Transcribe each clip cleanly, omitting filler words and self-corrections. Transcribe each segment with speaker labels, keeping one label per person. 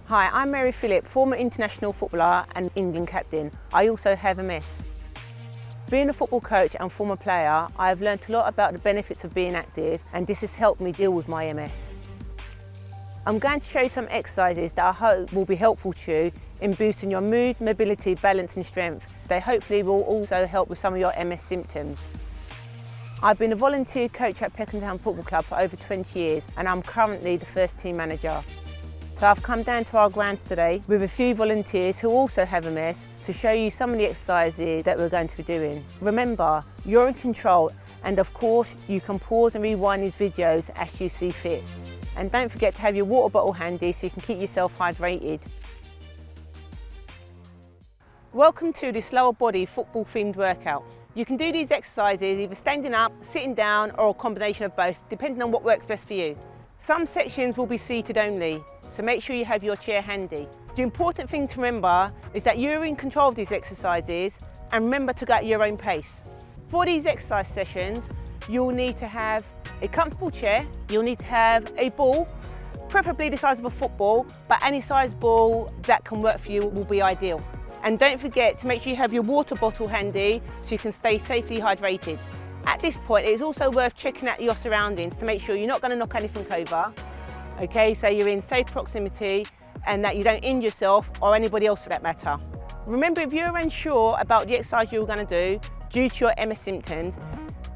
Speaker 1: Hi, I'm Mary Phillip, former international footballer and England captain. I also have MS. Being a football coach and former player, I have learnt a lot about the benefits of being active, and this has helped me deal with my MS. I'm going to show you some exercises that I hope will be helpful to you in boosting your mood, mobility, balance and strength. They hopefully will also help with some of your MS symptoms. I've been a volunteer coach at Peckham Football Club for over 20 years and I'm currently the first team manager. So I've come down to our grounds today with a few volunteers who also have MS to show you some of the exercises that we're going to be doing. Remember, you're in control and of course you can pause and rewind these videos as you see fit. And don't forget to have your water bottle handy so you can keep yourself hydrated. Welcome to this lower body football themed workout. You can do these exercises either standing up, sitting down or a combination of both depending on what works best for you. Some sections will be seated only, so make sure you have your chair handy. The important thing to remember is that you're in control of these exercises and remember to go at your own pace. For these exercise sessions, you'll need to have a comfortable chair, you'll need to have a ball, preferably the size of a football, but any size ball that can work for you will be ideal. And don't forget to make sure you have your water bottle handy so you can stay safely hydrated. At this point, it is also worth checking out your surroundings to make sure you're not going to knock anything over. Okay, so you're in safe proximity and that you don't injure yourself or anybody else for that matter. Remember, if you're unsure about the exercise you're going to do due to your MS symptoms,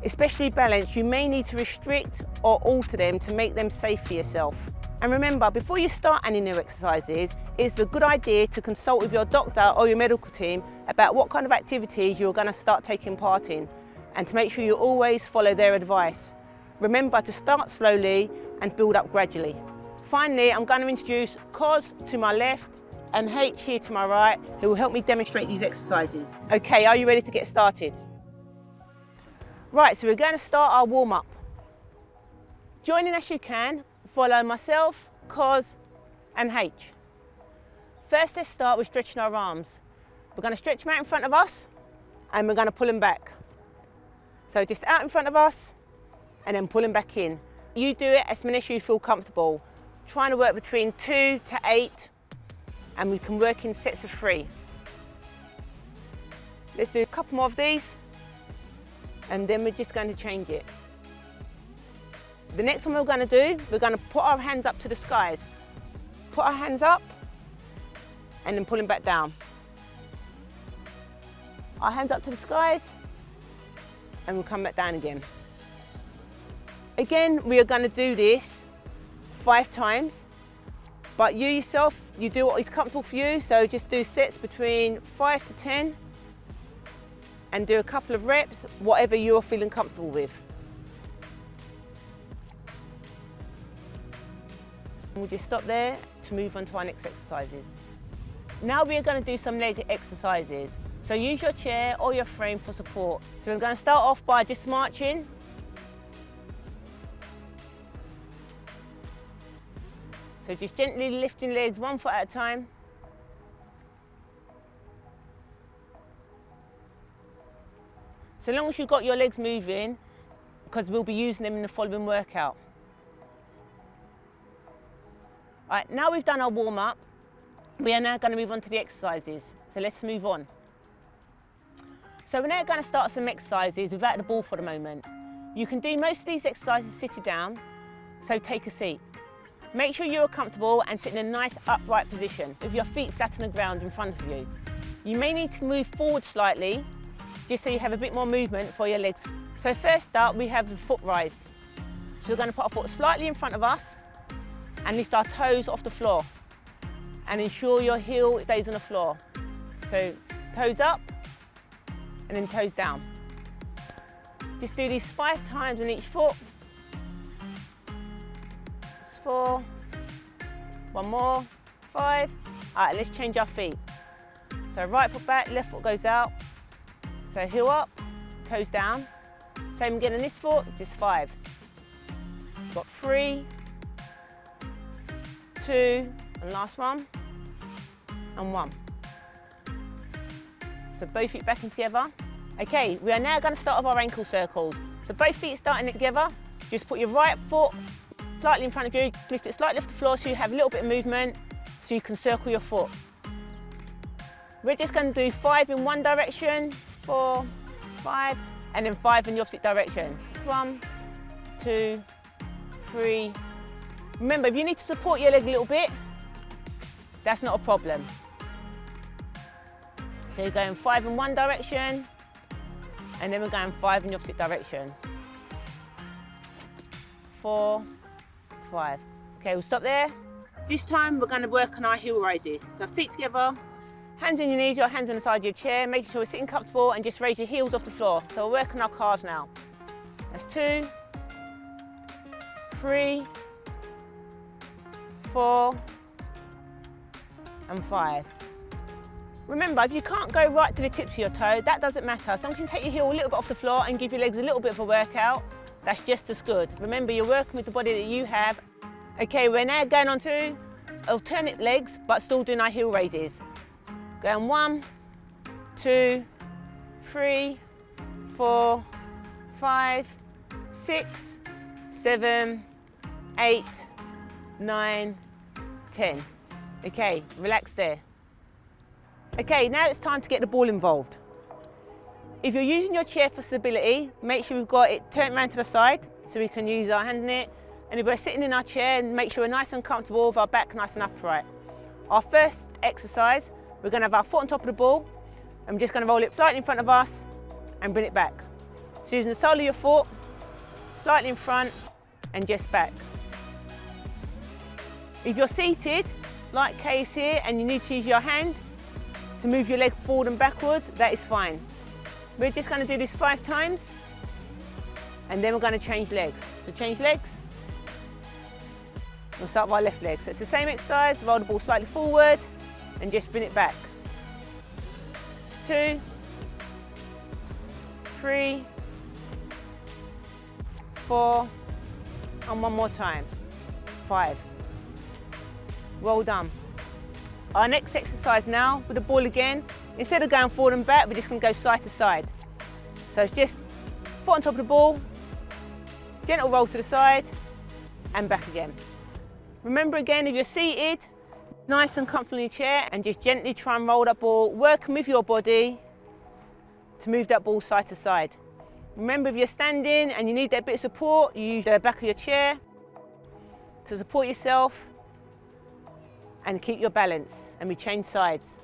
Speaker 1: especially balance, you may need to restrict or alter them to make them safe for yourself. And remember, before you start any new exercises, it's a good idea to consult with your doctor or your medical team about what kind of activities you're going to start taking part in and to make sure you always follow their advice. Remember to start slowly and build up gradually. Finally, I'm going to introduce Cos to my left and H here to my right, who will help me demonstrate these exercises. Okay, are you ready to get started? Right, so we're going to start our warm-up. Join in as you can, follow myself, Cos and H. First, let's start with stretching our arms. We're going to stretch them out in front of us and we're going to pull them back. So just out in front of us and then pull them back in. You do it as many as you feel comfortable. Trying to work between 2 to 8 and we can work in sets of 3. Let's do a couple more of these and then we're just going to change it. The next one we're going to do, we're going to put our hands up to the skies. Put our hands up and then pull them back down. Our hands up to the skies and we'll come back down again. Again, we are going to do this 5 times, but you yourself, you do what is comfortable for you, so just do sets between 5 to 10 and do a couple of reps, whatever you're feeling comfortable with. We'll just stop there to move on to our next exercises. Now we are going to do some leg exercises. So use your chair or your frame for support. So we're going to start off by just marching. So just gently lifting legs 1 foot at a time. So long as you've got your legs moving, because we'll be using them in the following workout. All right, now we've done our warm-up, we are now going to move on to the exercises. So let's move on. So we're now going to start some exercises without the ball for the moment. You can do most of these exercises sitting down, so take a seat. Make sure you're comfortable and sit in a nice upright position with your feet flat on the ground in front of you. You may need to move forward slightly, just so you have a bit more movement for your legs. So first up, we have the foot rise. So we're going to put our foot slightly in front of us and lift our toes off the floor and ensure your heel stays on the floor. So toes up and then toes down. Just do these 5 times on each foot. That's 4, 1 more, 5. All right, let's change our feet. So right foot back, left foot goes out. So heel up, toes down. Same again on this foot, just 5. Got 3, 2, and last one, and 1. So both feet back in together. Okay, we are now going to start with our ankle circles. So both feet starting it together. Just put your right foot slightly in front of you, lift it slightly off the floor so you have a little bit of movement. so you can circle your foot. We're just going to do 5 in one direction, 4, 5, and then 5 in the opposite direction. 1, 2, 3. Remember, if you need to support your leg a little bit, that's not a problem. So you're going 5 in one direction, and then we're going 5 in the opposite direction. 4, 5. Okay, we'll stop there. This time we're going to work on our heel raises. So feet together, hands on your knees, your hands on the side of your chair, making sure we're sitting comfortable, and just raise your heels off the floor. So we're working our calves now. That's 2, 3, 4, and 5. Remember, if you can't go right to the tips of your toe, that doesn't matter. As long as you can take your heel a little bit off the floor and give your legs a little bit of a workout, that's just as good. Remember, you're working with the body that you have. Okay, we're now going on to alternate legs, but still doing our heel raises. Going 1, 2, 3, 4, 5, 6, 7, 8, 9, 10. Okay, relax there. Okay, now it's time to get the ball involved. If you're using your chair for stability, make sure we've got it turned around to the side so we can use our hand on it. And if we're sitting in our chair, make sure we're nice and comfortable with our back nice and upright. Our first exercise, we're going to have our foot on top of the ball, and we're just going to roll it slightly in front of us and bring it back. So using the sole of your foot, slightly in front and just back. If you're seated, like Kay's here, and you need to use your hand to move your leg forward and backwards, that is fine. We're just going to do this 5 times, and then we're going to change legs. So change legs. We'll start with our left leg. So it's the same exercise, roll the ball slightly forward and just bring it back. It's 2, 3, 4, and one more time, 5. Well done. Our next exercise now, with the ball again, instead of going forward and back, we're just going to go side to side. So it's just foot on top of the ball, gentle roll to the side, and back again. Remember again, if you're seated, nice and comfortable in your chair, and just gently try and roll that ball, working with your body to move that ball side to side. Remember, if you're standing and you need that bit of support, you use the back of your chair to support yourself and keep your balance. And we change sides.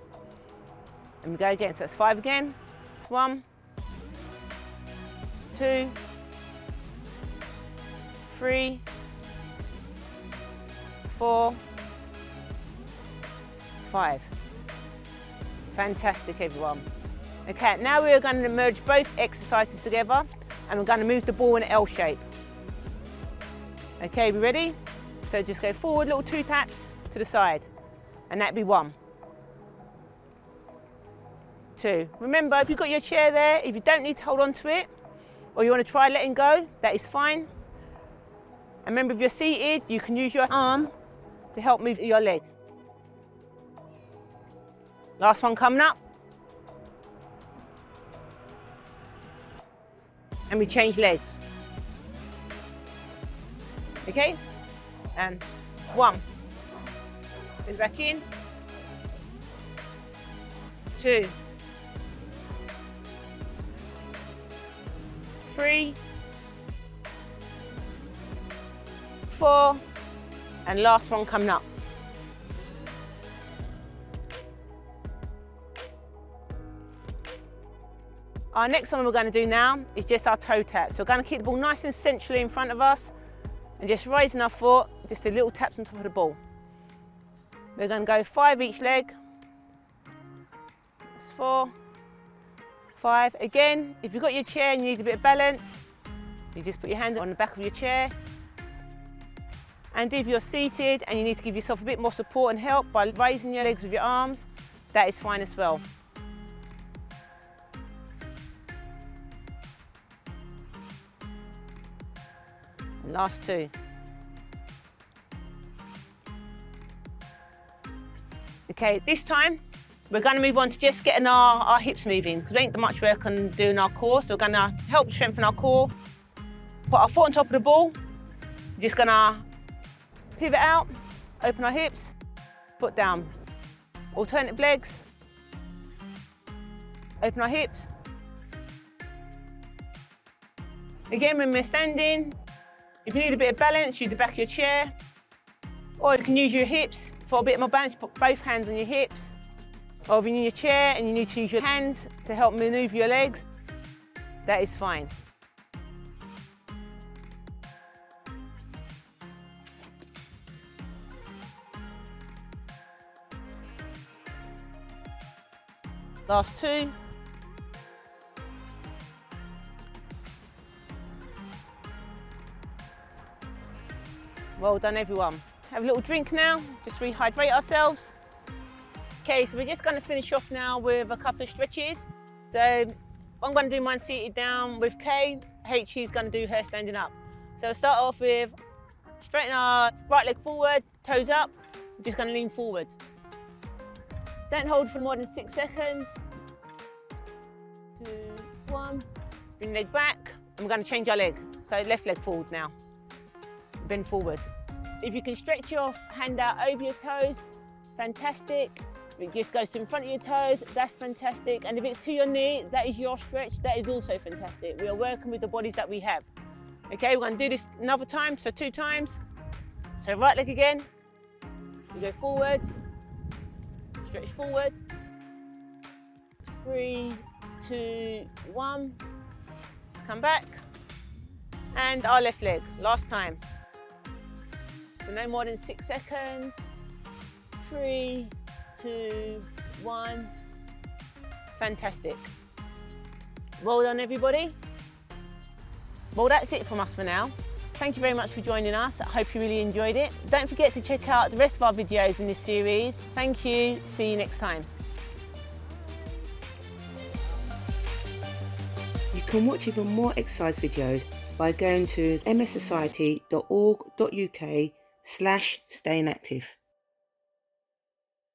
Speaker 1: And we go again. So that's 5 again. It's 1, 2, 3, 4, 5. Fantastic, everyone. Okay, now we are going to merge both exercises together, and we're going to move the ball in an L shape. Okay, we ready? So just go forward, little 2 taps to the side, and that'd be 1, 2. Remember, if you've got your chair there, if you don't need to hold on to it, or you want to try letting go, that is fine. And remember, if you're seated, you can use your arm to help move your leg. Last one coming up. And we change legs. Okay? And it's 1. Put it back in. 2. 3. 4. And last one coming up. Our next one we're going to do now is just our toe tap. So we're going to keep the ball nice and centrally in front of us and just raising our foot, just a little taps on top of the ball. We're going to go 5 each leg. That's 4, 5. Again, if you've got your chair and you need a bit of balance, you just put your hand on the back of your chair. And if you're seated and you need to give yourself a bit more support and help by raising your legs with your arms, that is fine as well. And last 2. Okay, this time we're going to move on to just getting our hips moving, because we ain't much work on doing our core, so we're going to help strengthen our core. Put our foot on top of the ball. We're just going to pivot out, open our hips, foot down. Alternative legs. Open our hips. Again, when we're standing, if you need a bit of balance, use the back of your chair. Or you can use your hips for a bit more balance, put both hands on your hips. Or if you're in your chair and you need to use your hands to help maneuver your legs, that is fine. Last two. Well done, everyone. Have a little drink now, just rehydrate ourselves. Okay, so we're just going to finish off now with a couple of stretches. So I'm going to do mine seated down with Kay. H is going to do her standing up. So we'll start off with straighten our right leg forward, toes up. We're just going to lean forward. Don't hold for more than 6 seconds. 2, 1. Bring the leg back, and we're going to change our leg. So left leg forward now. Bend forward. If you can stretch your hand out over your toes, fantastic. If it just goes to in front of your toes, that's fantastic. And if it's to your knee, that is your stretch, that is also fantastic. We are working with the bodies that we have. Okay, we're going to do this another time, so 2 times. So right leg again. We go forward, stretch forward. 3, 2, 1. Let's come back. And our left leg, last time. So no more than 6 seconds. 3, 2, 1. Fantastic. Well done, everybody. Well, that's it from us for now. Thank you very much for joining us. I hope you really enjoyed it. Don't forget to check out the rest of our videos in this series. Thank you. See you next time.
Speaker 2: You can watch even more exercise videos by going to mssociety.org.uk/stayinactive.